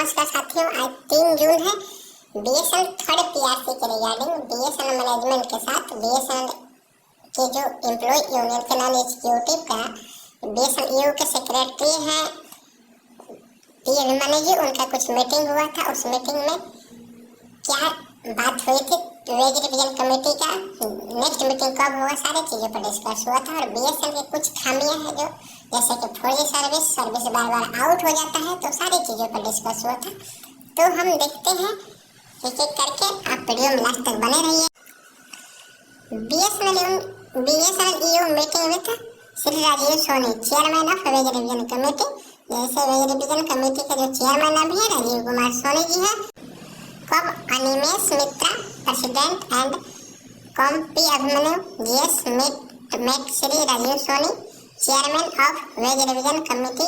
नमस्कार साथियों, आज 3 जून है। बीएसएनएल थर्ड पीआरसी के रिगार्डिंग बीएसएनएल मैनेजमेंट के साथ बीएसएनएल के जो एम्प्लॉय यूनियन के नॉन एग्जीक्यूटिव का बीएसएनएल ईओ के सेक्रेटरी हैं पी अभिमन्यु जी, उनका कुछ मीटिंग हुआ था। उस मीटिंग में क्या बात हुई थी, वेज रिवीजन कमेटी का नेक्स्ट मीटिंग कब होगा, सारी चीज़ों पर डिस्कस हुआ था। और बीएसएनएल के कुछ खामियां हैं जो जैसे कि 4G सर्विस बार बार आउट हो जाता है, तो सारी चीज़ों पर डिस्कस हुआ था। तो हम देखते हैं एक एक करके, आप वीडियो में लास्ट तक बने रहिए। BSNL EO meeting with Shri Rajiv Soni, chairman of wage revision committee. जैसे वेज रिवीजन कमेटी के जो चेयरमैन अभी है राजीव कुमार सोनी जी है, कब अनिमेश मित्रा प्रेसिडेंट एंड कॉम पी Abhimanyu GS met Shri Rajiv Soni chairman of wage revision committee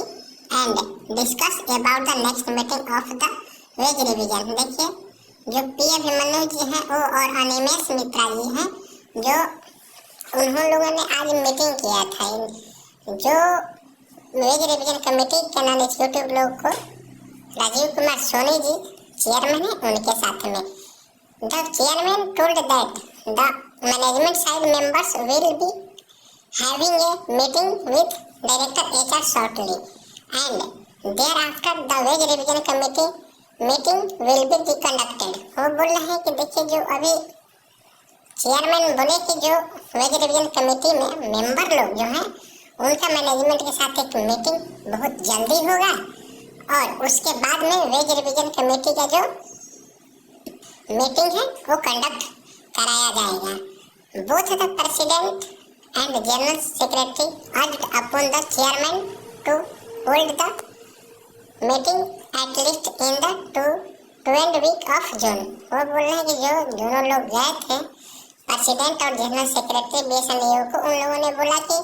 and discuss about the next meeting of the wage revision. देखिए, जो पी अभिमन्यु जी हैं वो और अनिमेश मित्रा जी हैं, जो उन्होंने लोगों ने आज मीटिंग किया था। जो वेज रिवीजन कमेटी के नॉन एग्जीक्यूटिव लोग को राजीव कुमार सोनी जी चेयरमैन है, उनके साथ में the chairman told that the management side members will be having a meeting with Director HR shortly, and thereafter the wage revision committee meeting will be conducted। वो बोल रहे हैं कि देखिए, जो अभी चेयरमैन बोले कि जो वेज रिविजन कमेटी में मेंबर लोग जो हैं उनका मैनेजमेंट के साथ एक मीटिंग बहुत जल्दी होगा, और उसके बाद में वेज रिविजन कमेटी का जो मीटिंग है वो कंडक्ट कराया जाएगा। Both the president and general secretary urged upon the chairman to hold the meeting at least in the 2nd week of June। वो बोल रहे हैं कि जो दोनों लोग गए थे प्रेसिडेंट और जनरल सेक्रेटरी बीएसएनएल को, उन लोगों ने बोला कि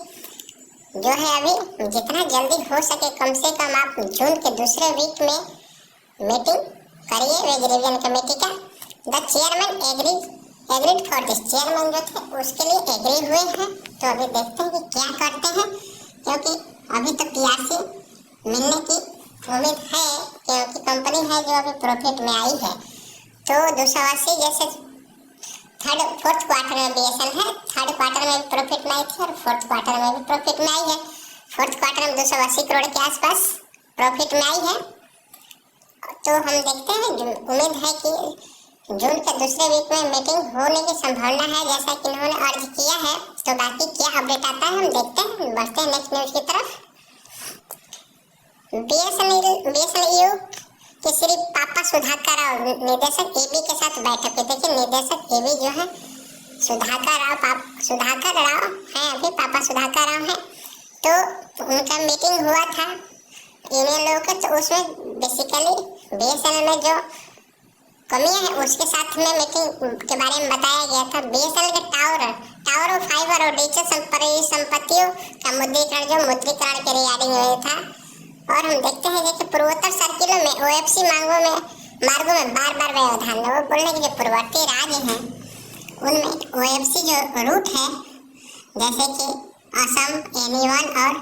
जो है अभी जितना जल्दी हो सके कम से कम आप जून के दूसरे वीक में मीटिंग करिए वेज रिवीजन कमेटी का। The chairman agreed for this, chairman जो थे उसके लिए एग्री हुए हैं। तो अभी देखते हैं कि क्या करते हैं, क्योंकि अभी तो पीआरसी मिलने की उम्मीद है, क्योंकि कंपनी है जो अभी प्रॉफिट में आई है। तो 280 जैसे फोर्थ क्वार्टर में बीएसएनएल है, थर्ड क्वार्टर में भी प्रॉफिट में आई थी और फोर्थ क्वार्टर में भी प्रॉफिट में आई है। फोर्थ क्वार्टर में 280 करोड़ के आसपास प्रॉफिट में आई है। तो हम देखते हैं, उम्मीद है कि जून के दूसरे वीक में मीटिंग होने की संभावना है, जैसा कि इन्होंने अर्ज किया है। तो बाकी क्या अपडेट आता है हम देखते हैं, बढ़ते हैं नेक्स्ट न्यूज की तरफ। बीएसएनएल ईओ के श्री पापा सुधाकर राव निदेशक एबी के साथ बैठक हुई। देखिए, निदेशक एबी जो है सुधाकर राव हैं, अभी पापा सुधाकर राव हैं। तो उनका मीटिंग हुआ था यूनियन लोगों का, तो उसमें बेसिकली बीएसएनएल में जो कमियां हैं उसके साथ में मीटिंग के बारे में बताया गया था। बीएसएनएल के टावर और फाइबर और डिजिटल संपत्तियों का मुद्रीकरण के रिगार्डिंग हुआ था। और हम देखते हैं कि पूर्वोत्तर सर्किलों में ओएफसी मार्गों में बार बार व्यवधान। वो बोल रहे हैं कि जो पूर्ववर्ती राज्य हैं उनमें ओएफसी जो रूट है, जैसे कि असम NE1 और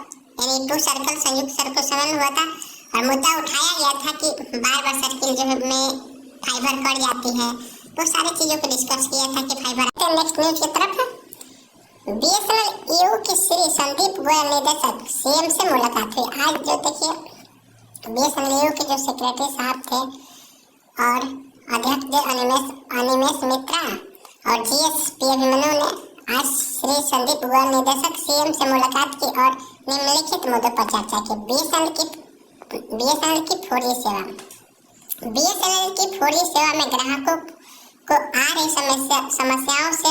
NE2 सर्कल संयुक्त सर्कल सम्मेलन हुआ था, और मुद्दा उठाया गया था कि बार बार सर्किल जो में फाइबर कट जाती है। तो सारी चीजों पर डिस्कस किया था कि फाइबर। नेक्स्ट न्यूज की तरफ, बीएसएनएल ईओ के श्री संदीप गोयल निदेशक सीएम से मुलाकात हुई। आज जो देखिए, बीएसएनएल ईओ के जो सेक्रेटरी साहब थे और अध्यक्ष जो अनिमेश मित्रा और जीएस पी अभिमन्यु ने आज श्री संदीप गोयल निदेशक सीएम से मुलाकात की और निम्नलिखित मुद्दों पर चर्चा की। बीएसएनएल की 4G सेवा, बीएसएनएल की 4G सेवा में ग्राहकों को आ रही समस्याओं से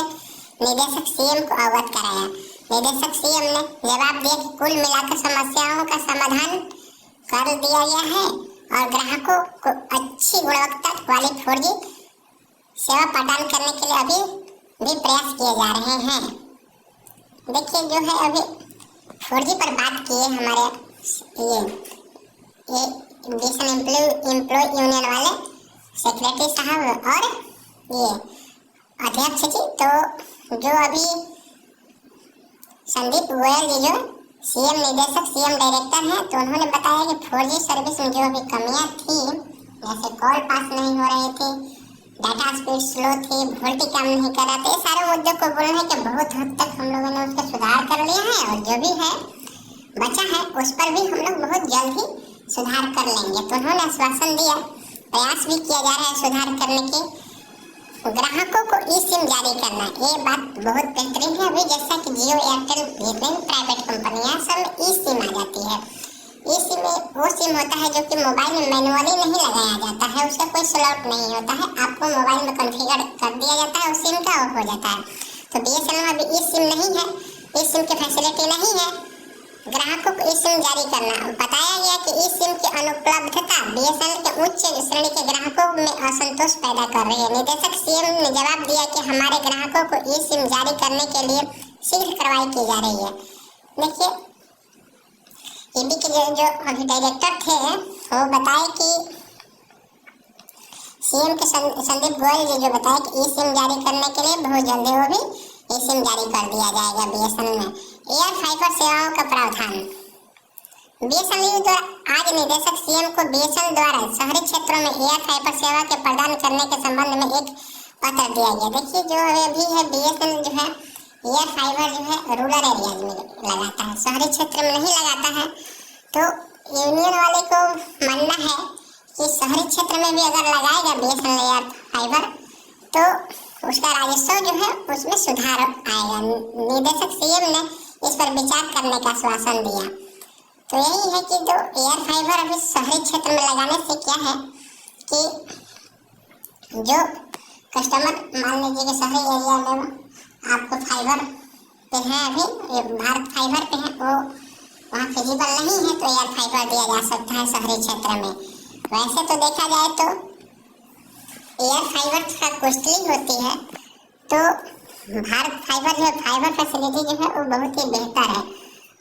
निदेशक सीएम को अवगत कराया। निदेशक सीएम ने जवाब दिया कि कुल मिलाकर समस्याओं का समाधान कर दिया गया है और ग्राहकों को अच्छी गुणवत्ता वाली 4G सेवा प्रदान करने के लिए अभी भी प्रयास किए जा रहे हैं। देखिए, जो है अभी 4G पर बात की है हमारे ये बीएसएनएल एम्प्लॉय यूनियन वाले सेक्रेटरी साहब और ये अध्यक्ष जी। तो जो अभी संदीप गोयल जी जो सीएम निदेशक सीएम डायरेक्टर हैं, तो उन्होंने बताया कि 4G सर्विस में जो अभी कमियां थी, जैसे कॉल पास नहीं हो रहे थे, डाटा स्पीड स्लो थी, वोल्टी काम नहीं कर रहा था। ये सारे मुद्दों को बोलना है कि बहुत हद तक हम लोगों ने उसका सुधार कर लिया है और जो भी है बचा है उस पर भी हम लोग बहुत जल्द ही सुधार कर लेंगे। तो उन्होंने आश्वासन दिया, प्रयास भी किया जा रहा है सुधार करने के। ग्राहकों को ई सिम जारी करना, ये बात बहुत बेहतरीन है। अभी जैसा कि जियो, एयरटेल, जितने भी प्राइवेट कंपनियां सब में ई सिम आ जाती है। ई सिम वो सिम होता है जो कि मोबाइल में मैनुअली नहीं लगाया जाता है, उसका कोई स्लॉट नहीं होता है, आपको मोबाइल में कॉन्फ़िगर कर दिया जाता है, उस सिम का ऑफ हो जाता है। तो बीएसएनएल में अभी ई सिम नहीं है, ई सिम की फैसिलिटी नहीं है। ग्राहकों को ई सिम जारी करना, बताया गया कि ई सिम की अनुपलब्धता बीएसएनएल के उच्च श्रेणी के ग्राहकों में असंतोष पैदा कर रही है। निदेशक सीएम ने जवाब दिया कि हमारे ग्राहकों को ई सिम जारी करने के लिए शीघ्र कार्रवाई की जा रही है। देखिए, ईडी के जो अभी डायरेक्टर थे वो बताए कि सीएम के संदीप गोयल जी जो बताए कि ई सिम जारी करने के लिए बहुत जल्दी वो भी ई सिम जारी कर दिया जाएगा बीएसएनएल में। एयर फाइबर सेवाओं का प्रावधान, बीएसएनएल द्वारा आज निदेशक सीएम को बीएसएनएल द्वारा शहरी क्षेत्रों में एयर फाइबर सेवा के प्रदान करने के संबंध में एक पत्र दिया गया। देखिए, जो अभी है बीएसएनएल जो है एयर फाइबर जो है रूरल एरियाज में लगाता है, शहरी क्षेत्र में नहीं लगाता है। तो यूनियन वाले को मानना है कि शहरी क्षेत्र में भी अगर लगाएगा बीएसएनएल एयर फाइबर तो उसका राजस्व जो है उसमें सुधार आएगा। निदेशक सीएम ने इस पर विचार करने का आश्वासन दिया। तो यही है कि जो एयर फाइबर अभी शहरी क्षेत्र में लगाने से क्या है कि जो कस्टमर मान लीजिए कि शहरी एरिया में आपको फाइबर पे है, अभी भारत फाइबर पे है, वो वहाँ फिजिबल नहीं है तो एयर फाइबर दिया जा सकता है शहरी क्षेत्र में। वैसे तो देखा जाए तो एयर फाइबर थोड़ा कॉस्टली होती है, तो भारत फाइबर जो है फाइबर फैसिलिटी जो है वो बहुत ही बेहतर है।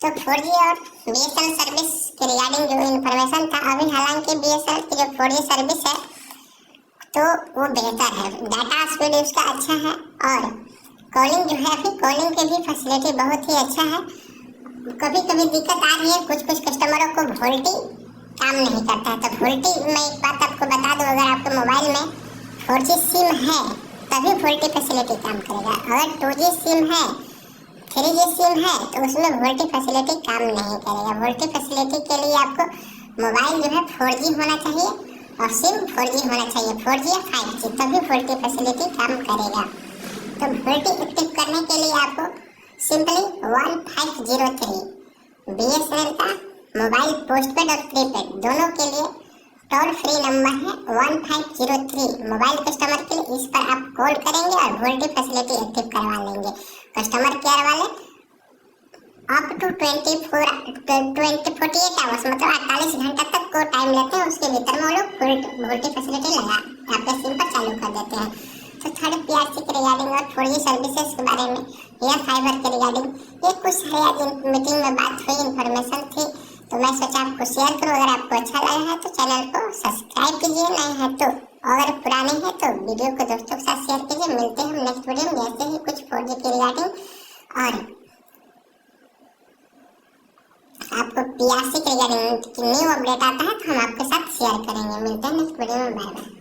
तो 4G और बीएसएनएल सर्विस के रिगार्डिंग जो इन्फॉर्मेशन था, अभी हालांकि बीएसएनएल की जो 4G सर्विस है तो वो बेहतर है, डाटा स्पीड उसका अच्छा है और कॉलिंग जो है अभी कॉलिंग की भी फैसिलिटी बहुत ही अच्छा है। कभी कभी दिक्कत आ रही है, कुछ कस्टमरों को वोल्टी काम नहीं करता है। तो वोल्टी, मैं एक बात आपको बता दूं, अगर आपके मोबाइल में 4G सिम है तभी वोल्टी फैसिलिटी काम करेगा। अगर 2G सिम है, 3G सिम है तो उसमें वोल्टी फैसिलिटी काम नहीं करेगा। वोल्टी फैसिलिटी के लिए आपको मोबाइल जो है 4G होना चाहिए और सिम 4G होना चाहिए, 4G या 5G, तभी वोल्टी फैसिलिटी काम करेगा। तो वोल्टी एक्टिव करने के लिए आपको सिंपली 1503 बीएसएनएल का मोबाइल पोस्टपेड और प्रीपेड दोनों के लिए टोल फ्री नंबर है 1503 मोबाइल कस्टमर के लिए। इस पर आप कॉल करेंगे और वोल्टी फैसिलिटी एक्टिव करवा लेंगे। कस्टमर केयर वाले अप टू 48 आवर्स मतलब 48 घंटा तक को टाइम लेते हैं, उसके भीतर में वो लोग वोल्टी फैसिलिटी लगा आपके सिम पर चालू कर देते हैं। तो थर्ड पीआरसी के रिगार्डिंग और 4G सर्विसेज के बारे में, एयर फाइबर के रिगार्डिंग ये कुछ सारी आज मीटिंग में बात हुई, इन्फॉर्मेशन थी, तो मैं सोचा आपको शेयर करूं। अगर आपको अच्छा लगा है तो चैनल को सब्सक्राइब कीजिए, नहीं है तो अगर पुराने हैं तो वीडियो को दोस्तों के साथ शेयर कीजिए। मिलते हैं हम नेक्स्ट वीडियो में जैसे ही कुछ 4G के रिगार्डिंग और आपको पीआरसी के रिगार्डिंग न्यू अपडेट आता है तो हम आपके साथ शेयर करेंगे। मिलते हैं नेक्स्ट वीडियो में, बाय बाय।